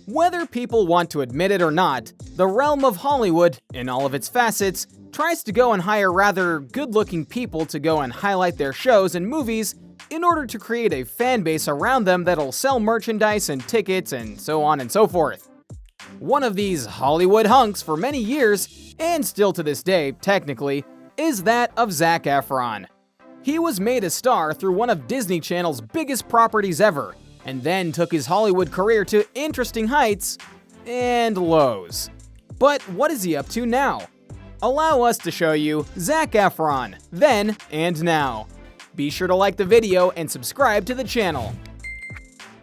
Whether people want to admit it or not, the realm of Hollywood, in all of its facets, tries to go and hire rather good-looking people to go and highlight their shows and movies in order to create a fan base around them that'll sell merchandise and tickets and so on and so forth. One of these Hollywood hunks for many years, and still to this day, technically, is that of Zac Efron. He was made a star through one of Disney Channel's biggest properties ever, and then took his Hollywood career to interesting heights and lows. But what is he up to now? Allow us to show you Zac Efron, then and now. Be sure to like the video and subscribe to the channel.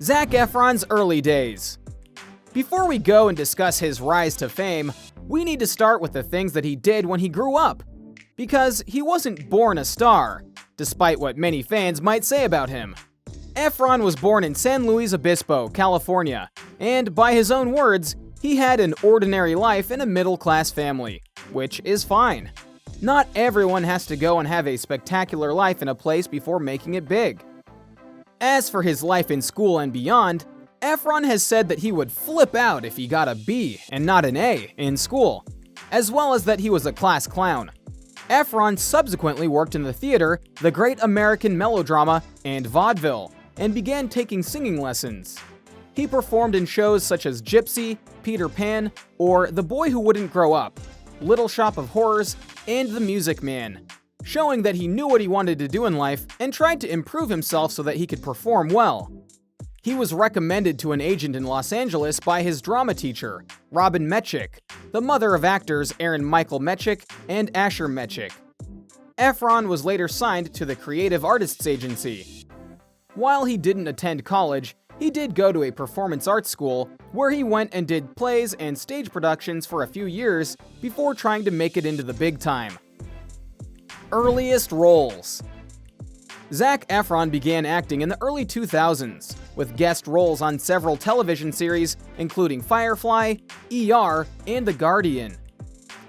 Zac Efron's early days. Before we go and discuss his rise to fame, we need to start with the things that he did when he grew up. Because he wasn't born a star, despite what many fans might say about him. Efron was born in San Luis Obispo, California, and by his own words, he had an ordinary life in a middle-class family, which is fine. Not everyone has to go and have a spectacular life in a place before making it big. As for his life in school and beyond, Efron has said that he would flip out if he got a B and not an A in school, as well as that he was a class clown. Efron subsequently worked in the theater, the Great American Melodrama, and vaudeville, and began taking singing lessons. He performed in shows such as Gypsy, Peter Pan, or The Boy Who Wouldn't Grow Up, Little Shop of Horrors, and The Music Man, showing that he knew what he wanted to do in life and tried to improve himself so that he could perform well. He was recommended to an agent in Los Angeles by his drama teacher, Robin Mechik, the mother of actors Aaron Michael Mechik and Asher Mechik. Efron was later signed to the Creative Artists Agency. While he didn't attend college, he did go to a performance arts school where he went and did plays and stage productions for a few years before trying to make it into the big time. Earliest roles. Zac Efron began acting in the early 2000s, with guest roles on several television series including Firefly, ER, and The Guardian.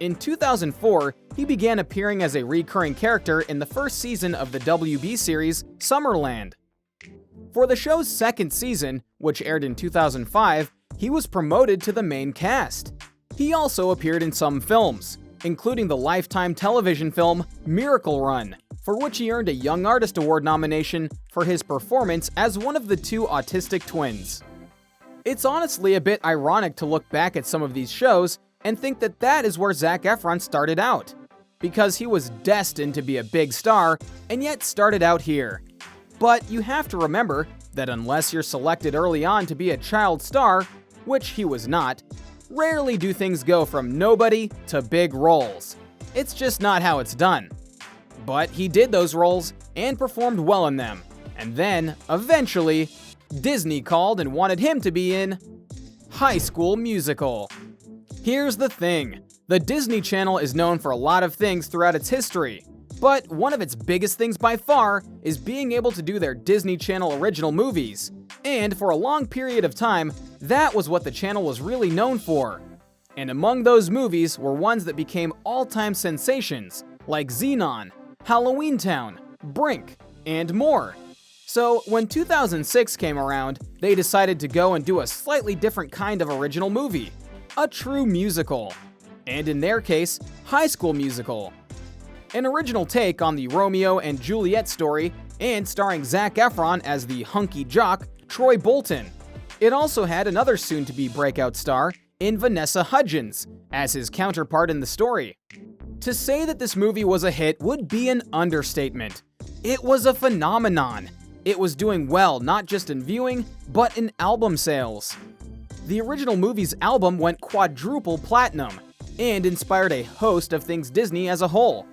In 2004, he began appearing as a recurring character in the first season of the WB series Summerland. For the show's second season, which aired in 2005, he was promoted to the main cast. He also appeared in some films, including the Lifetime television film Miracle Run, for which he earned a Young Artist Award nomination for his performance as one of the two autistic twins. It's honestly a bit ironic to look back at some of these shows and think that that is where Zac Efron started out, because he was destined to be a big star and yet started out here. But you have to remember that unless you're selected early on to be a child star, which he was not, rarely do things go from nobody to big roles. It's just not how it's done. But he did those roles and performed well in them. And then, eventually, Disney called and wanted him to be in High School Musical. Here's the thing. The Disney Channel is known for a lot of things throughout its history. But one of its biggest things by far is being able to do their Disney Channel original movies. And for a long period of time, that was what the channel was really known for. And among those movies were ones that became all-time sensations, like Xenon, Halloween Town, Brink, and more. So when 2006 came around, they decided to go and do a slightly different kind of original movie, a true musical. And in their case, High School Musical. An original take on the Romeo and Juliet story, and starring Zac Efron as the hunky jock, Troy Bolton. It also had another soon-to-be breakout star in Vanessa Hudgens as his counterpart in the story. To say that this movie was a hit would be an understatement. It was a phenomenon. It was doing well not just in viewing, but in album sales. The original movie's album went quadruple platinum, and inspired a host of things Disney as a whole.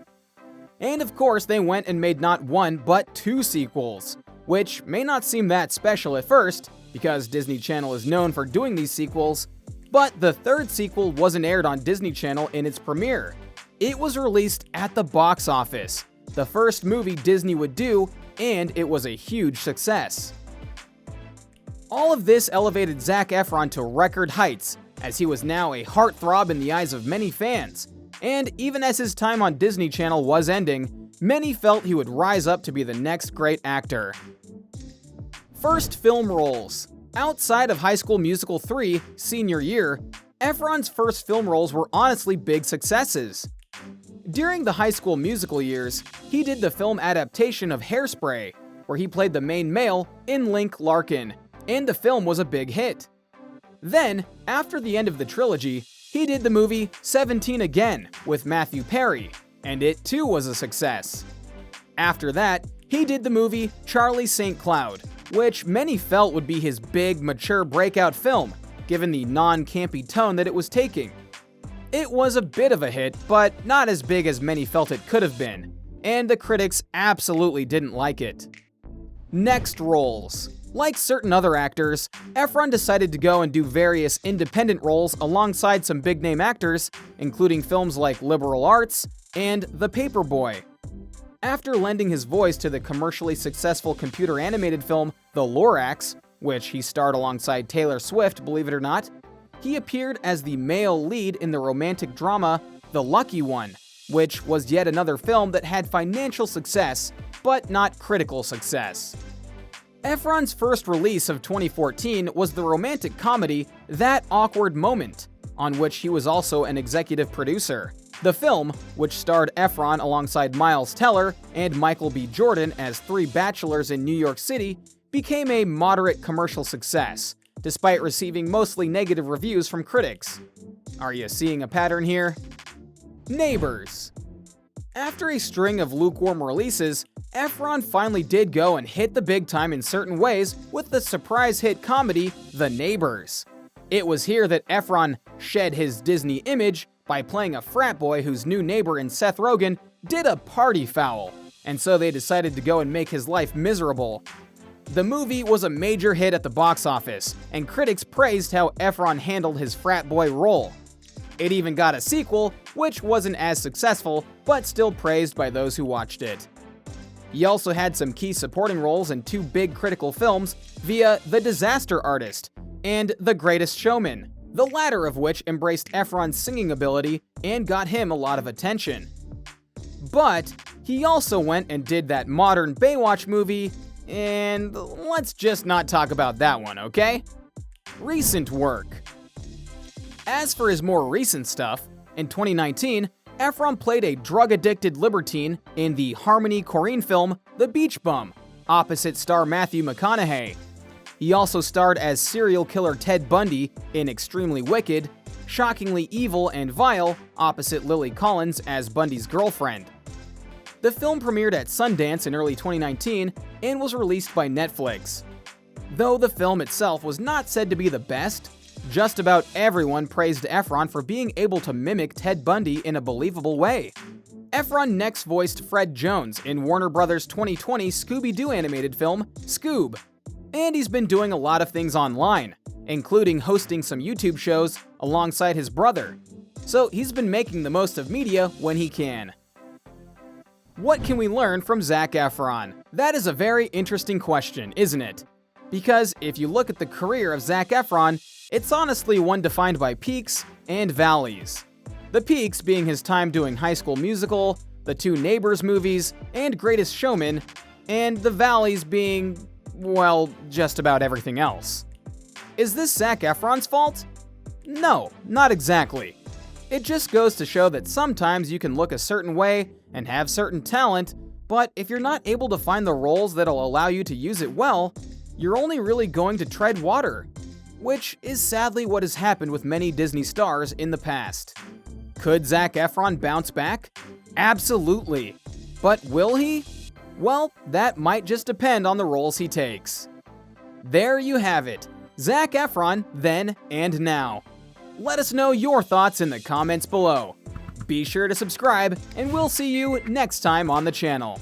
And of course, they went and made not one, but two sequels, which may not seem that special at first, because Disney Channel is known for doing these sequels, but the third sequel wasn't aired on Disney Channel in its premiere. It was released at the box office, the first movie Disney would do, and it was a huge success. All of this elevated Zac Efron to record heights, as he was now a heartthrob in the eyes of many fans. And even as his time on Disney Channel was ending, many felt he would rise up to be the next great actor. First film roles. Outside of High School Musical 3, senior year, Efron's first film roles were honestly big successes. During the High School Musical years, he did the film adaptation of Hairspray, where he played the main male in Link Larkin, and the film was a big hit. Then, after the end of the trilogy, he did the movie 17 Again with Matthew Perry, and it too was a success. After that, he did the movie Charlie St. Cloud, which many felt would be his big, mature breakout film, given the non-campy tone that it was taking. It was a bit of a hit, but not as big as many felt it could have been, and the critics absolutely didn't like it. Next roles. Like certain other actors, Efron decided to go and do various independent roles alongside some big-name actors, including films like Liberal Arts and The Paperboy. After lending his voice to the commercially successful computer-animated film The Lorax, which he starred alongside Taylor Swift, believe it or not, he appeared as the male lead in the romantic drama The Lucky One, which was yet another film that had financial success, but not critical success. Efron's first release of 2014 was the romantic comedy That Awkward Moment, on which he was also an executive producer. The film, which starred Efron alongside Miles Teller and Michael B. Jordan as three bachelors in New York City, became a moderate commercial success, despite receiving mostly negative reviews from critics. Are you seeing a pattern here? Neighbors. After a string of lukewarm releases, Efron finally did go and hit the big time in certain ways with the surprise hit comedy The Neighbors. It was here that Efron shed his Disney image by playing a frat boy whose new neighbor in Seth Rogen did a party foul, and so they decided to go and make his life miserable. The movie was a major hit at the box office, and critics praised how Efron handled his frat boy role. It even got a sequel, which wasn't as successful, but still praised by those who watched it. He also had some key supporting roles in two big critical films via The Disaster Artist and The Greatest Showman, the latter of which embraced Efron's singing ability and got him a lot of attention. But he also went and did that modern Baywatch movie, and let's just not talk about that one, okay? Recent work. As for his more recent stuff, in 2019, Efron played a drug-addicted libertine in the Harmony Korine film The Beach Bum, opposite star Matthew McConaughey. He also starred as serial killer Ted Bundy in Extremely Wicked, Shockingly Evil and Vile, opposite Lily Collins as Bundy's girlfriend. The film premiered at Sundance in early 2019 and was released by Netflix. Though the film itself was not said to be the best, just about everyone praised Efron for being able to mimic Ted Bundy in a believable way. Efron next voiced Fred Jones in Warner Bros. 2020 Scooby-Doo animated film, Scoob. And he's been doing a lot of things online, including hosting some YouTube shows alongside his brother. So he's been making the most of media when he can. What can we learn from Zac Efron? That is a very interesting question, isn't it? Because if you look at the career of Zac Efron, it's honestly one defined by peaks and valleys. The peaks being his time doing High School Musical, the two Neighbors movies, and Greatest Showman, and the valleys being, well, just about everything else. Is this Zac Efron's fault? No, not exactly. It just goes to show that sometimes you can look a certain way and have certain talent, but if you're not able to find the roles that'll allow you to use it well, you're only really going to tread water. Which is sadly what has happened with many Disney stars in the past. Could Zac Efron bounce back? Absolutely. But will he? Well, that might just depend on the roles he takes. There you have it. Zac Efron, then and now. Let us know your thoughts in the comments below. Be sure to subscribe, and we'll see you next time on the channel.